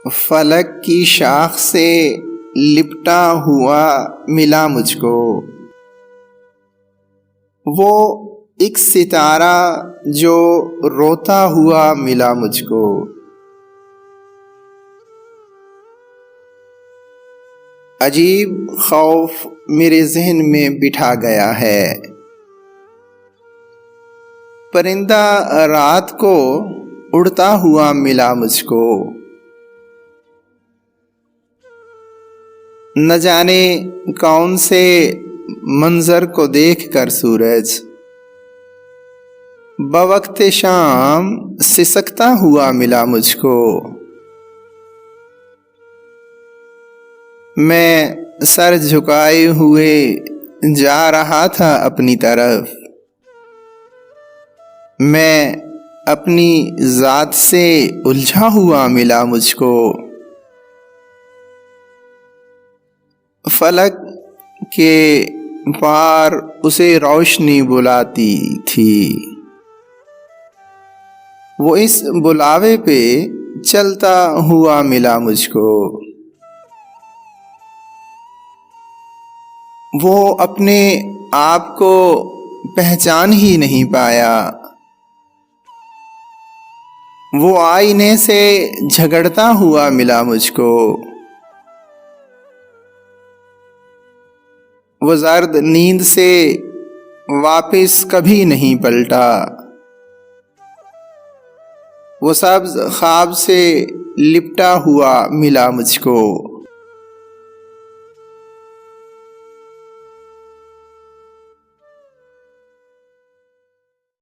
फलक की शाख से लिपटा हुआ मिला मुझको। वो एक सितारा जो रोता हुआ मिला मुझको। अजीब खौफ मेरे जहन में बिठा गया है। परिंदा रात को उड़ता हुआ मिला मुझको। न जाने कौन से मंजर को देखकर सूरज बवक्ते शाम सिसकता हुआ मिला मुझको। मैं सर झुकाए हुए जा रहा था अपनी तरफ। मैं अपनी जात से उलझा हुआ मिला मुझको। फलक के पार उसे रोशनी बुलाती थी। वो इस बुलावे पे चलता हुआ मिला मुझको। वो अपने आप को पहचान ही नहीं पाया। वो आईने से झगड़ता हुआ मिला मुझको। वो जर्द नींद से वापस कभी नहीं पलटा। वो सब्ज ख्वाब से लिपटा हुआ मिला मुझको।